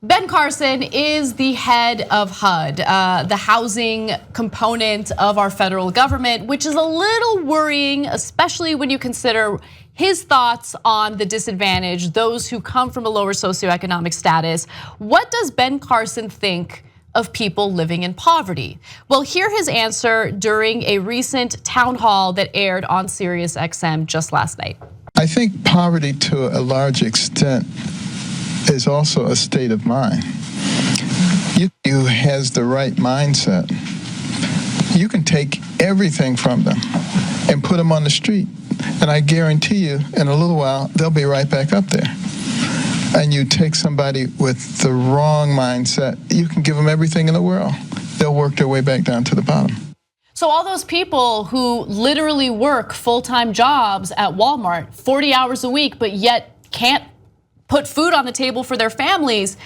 Ben Carson is the head of HUD, the housing component of our federal government, which is a little worrying, especially when you consider his thoughts on the disadvantaged, those who come from a lower socioeconomic status. What does Ben Carson think of people living in poverty? Well, hear his answer during a recent town hall that aired on SiriusXM just last night. I think poverty to a large extent is also a state of mind. You has the right mindset. You can take everything from them and put them on the street. And I guarantee you, in a little while, they'll be right back up there. And you take somebody with the wrong mindset, you can give them everything in the world. They'll work their way back down to the bottom. So all those people who literally work full-time jobs at Walmart, 40 hours a week, but yet can't put food on the table for their families,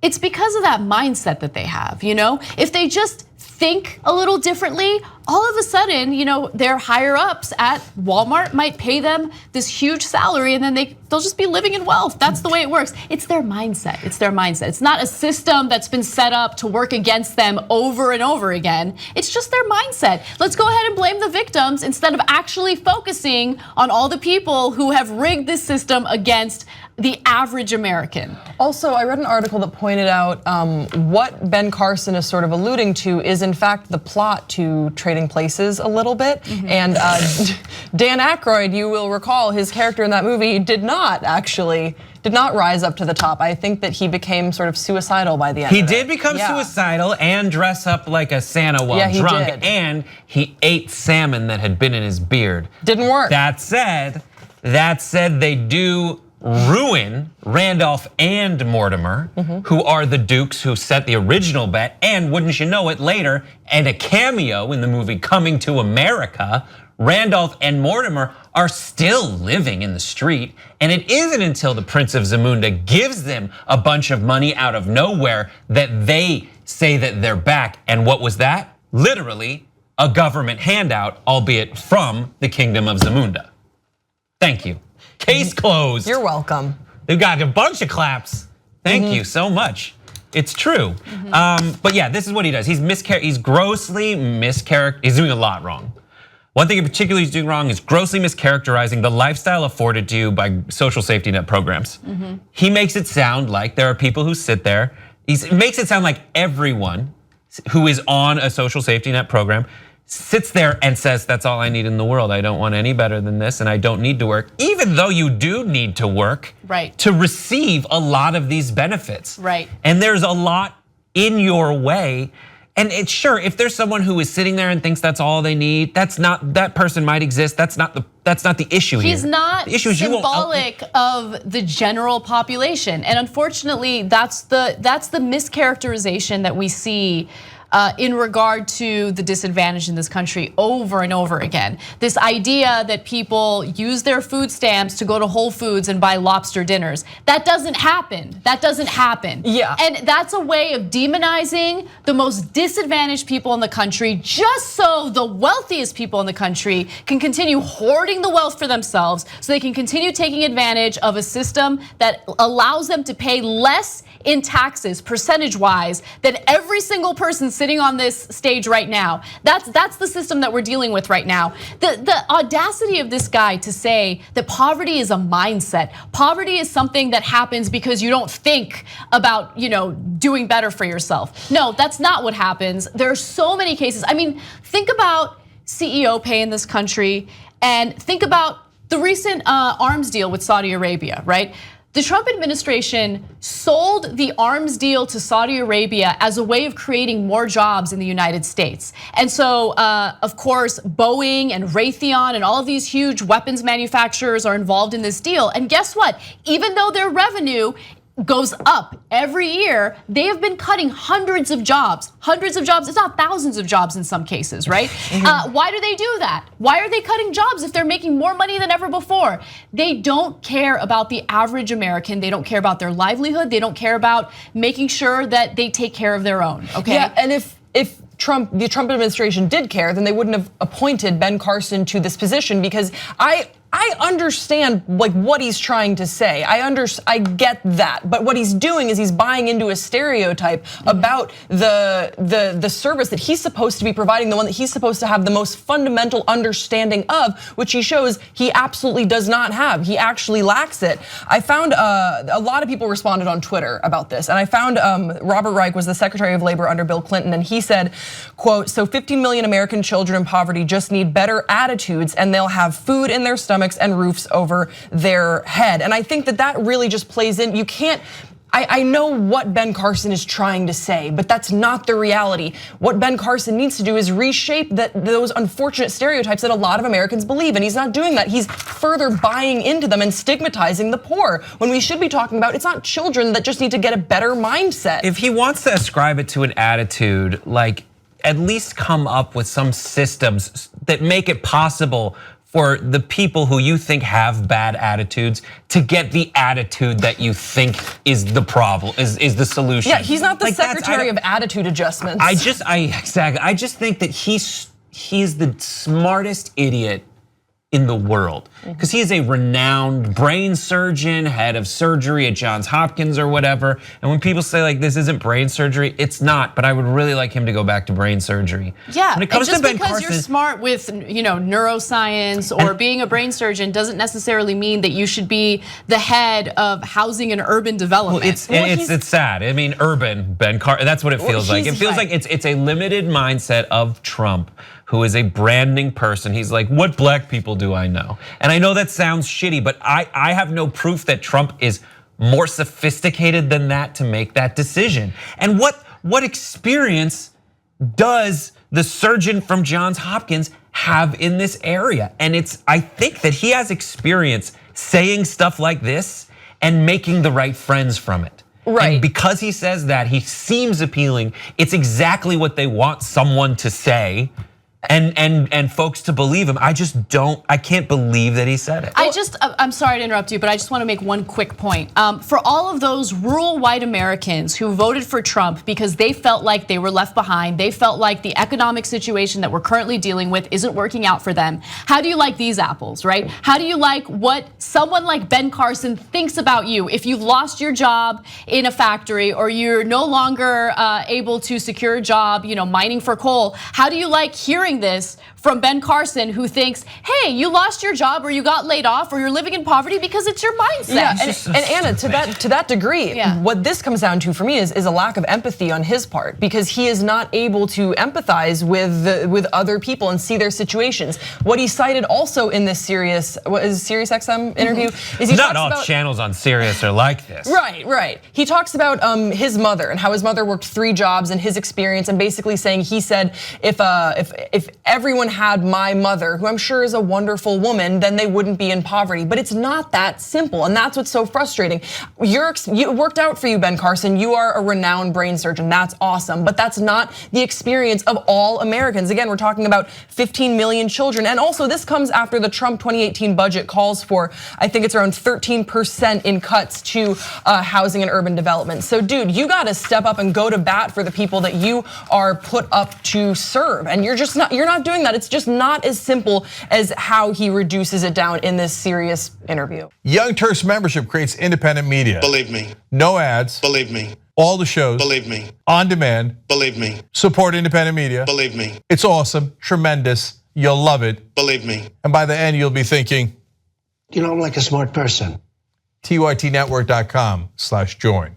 it's because of that mindset that they have, you know? If they just think a little differently, all of a sudden, you know, their higher ups at Walmart might pay them this huge salary and then they'll just be living in wealth. That's the way it works. It's their mindset, it's their mindset. It's not a system that's been set up to work against them over and over again. It's just their mindset. Let's go ahead and blame the victims instead of actually focusing on all the people who have rigged this system against the average American. Also, I read an article that pointed out what Ben Carson is sort of alluding to is in fact the plot to Trading Places a little bit. And Dan Aykroyd, you will recall, his character in that movie did not rise up to the top. I think that he became sort of suicidal by the end. He did become suicidal and dress up like a Santa while drunk, and he ate salmon that had been in his beard. Didn't work. That said, they do ruin Randolph and Mortimer, who are the Dukes who set the original bet, and wouldn't you know it, later, and a cameo in the movie Coming to America, Randolph and Mortimer are still living in the street, and it isn't until the Prince of Zamunda gives them a bunch of money out of nowhere that they say that they're back. And what was that? Literally a government handout, albeit from the Kingdom of Zamunda. Thank you. Case closed. You're welcome. They've got a bunch of claps. Thank you so much. It's true. But yeah, this is what he does. He's grossly mischaracterizing. He's doing a lot wrong. One thing in particular he's doing wrong is grossly mischaracterizing the lifestyle afforded to you by social safety net programs. He makes it sound like there are people who sit there. He makes it sound like everyone who is on a social safety net program sits there and says, that's all I need in the world. I don't want any better than this and I don't need to work, even though you do need to work to receive a lot of these benefits. And there's a lot in your way. And it's sure, if there's someone who is sitting there and thinks that's all they need, that person might exist. That's not the issue here. He's not symbolic of the general population. And unfortunately, that's the mischaracterization that we see in regard to the disadvantaged in this country over and over again. This idea that people use their food stamps to go to Whole Foods and buy lobster dinners. That doesn't happen. That doesn't happen. And that's a way of demonizing the most disadvantaged people in the country just so the wealthiest people in the country can continue hoarding the wealth for themselves so they can continue taking advantage of a system that allows them to pay less in taxes percentage-wise than every single person sitting on this stage right now. That's the system that we're dealing with right now. The audacity of this guy to say that poverty is a mindset. Poverty is something that happens because you don't think about, doing better for yourself. No, that's not what happens. There are so many cases. I mean, think about CEO pay in this country and think about the recent arms deal with Saudi Arabia, right? The Trump administration sold the arms deal to Saudi Arabia as a way of creating more jobs in the United States. And so, of course, Boeing and Raytheon and all of these huge weapons manufacturers are involved in this deal. And guess what? Even though their revenue goes up every year, they have been cutting hundreds of jobs, if not thousands of jobs in some cases, right? Why do they do that? Why are they cutting jobs if they're making more money than ever before? They don't care about the average American. They don't care about their livelihood. They don't care about making sure that they take care of their own, okay? Yeah, and if the Trump administration did care, then they wouldn't have appointed Ben Carson to this position, because I understand like what he's trying to say. I get that. But what he's doing is he's buying into a stereotype about the service that he's supposed to be providing, the one that he's supposed to have the most fundamental understanding of, which he shows he absolutely does not have. He actually lacks it. I found a lot of people responded on Twitter about this, and I found Robert Reich was the Secretary of Labor under Bill Clinton, and he said, quote, so 15 million American children in poverty just need better attitudes and they'll have food in their stomachs and roofs over their head. And I think that really just plays in. You can't, I know what Ben Carson is trying to say, but that's not the reality. What Ben Carson needs to do is reshape those unfortunate stereotypes that a lot of Americans believe, and he's not doing that. He's further buying into them and stigmatizing the poor, when we should be talking about it's not children that just need to get a better mindset. If he wants to ascribe it to an attitude, like at least come up with some systems that make it possible for the people who you think have bad attitudes to get the attitude that you think is the problem, is the solution. Yeah, he's not the like secretary of attitude adjustments. I just think that he's the smartest idiot in the world, because he is a renowned brain surgeon, head of surgery at Johns Hopkins or whatever. And when people say like this isn't brain surgery, it's not. But I would really like him to go back to brain surgery. Yeah, when it comes just to Ben because Carson, you're smart with neuroscience or being a brain surgeon doesn't necessarily mean that you should be the head of housing and urban development. Well, it's sad. I mean, urban Ben Carson. That's what it feels like. It feels like it's a limited mindset of Trump, who is a branding person. He's like, what black people do I know? And I know that sounds shitty, but I have no proof that Trump is more sophisticated than that to make that decision. And what experience does the surgeon from Johns Hopkins have in this area? And I think that he has experience saying stuff like this and making the right friends from it. Right. And because he says that, he seems appealing. It's exactly what they want someone to say. And folks to believe him. I can't believe that he said it. I'm sorry to interrupt you, but I just want to make one quick point. For all of those rural white Americans who voted for Trump because they felt like they were left behind, they felt like the economic situation that we're currently dealing with isn't working out for them. How do you like these apples, right? How do you like what someone like Ben Carson thinks about you if you've lost your job in a factory or you're no longer able to secure a job, mining for coal? How do you like hearing this from Ben Carson, who thinks, hey, you lost your job or you got laid off or you're living in poverty because it's your mindset? Yeah, and Anna, to that degree, what this comes down to for me is a lack of empathy on his part, because he is not able to empathize with other people and see their situations. What he cited also in this SiriusXM interview is he not talks all about, channels on Sirius are like this. Right. He talks about his mother and how his mother worked 3 jobs and his experience, and basically saying he said if everyone had my mother, who I'm sure is a wonderful woman, then they wouldn't be in poverty. But it's not that simple, and that's what's so frustrating. It worked out for you, Ben Carson. You are a renowned brain surgeon. That's awesome, but that's not the experience of all Americans. Again, we're talking about 15 million children, and also this comes after the Trump 2018 budget calls for, I think it's around 13% in cuts to housing and urban development. So, dude, you got to step up and go to bat for the people that you are put up to serve, and you're not doing that. It's just not as simple as how he reduces it down in this serious interview. Young Turks membership creates independent media. Believe me. No ads. Believe me. All the shows. Believe me. On demand. Believe me. Support independent media. Believe me. It's awesome, tremendous. You'll love it. Believe me. And by the end, you'll be thinking, I'm like a smart person. tytnetwork.com/join.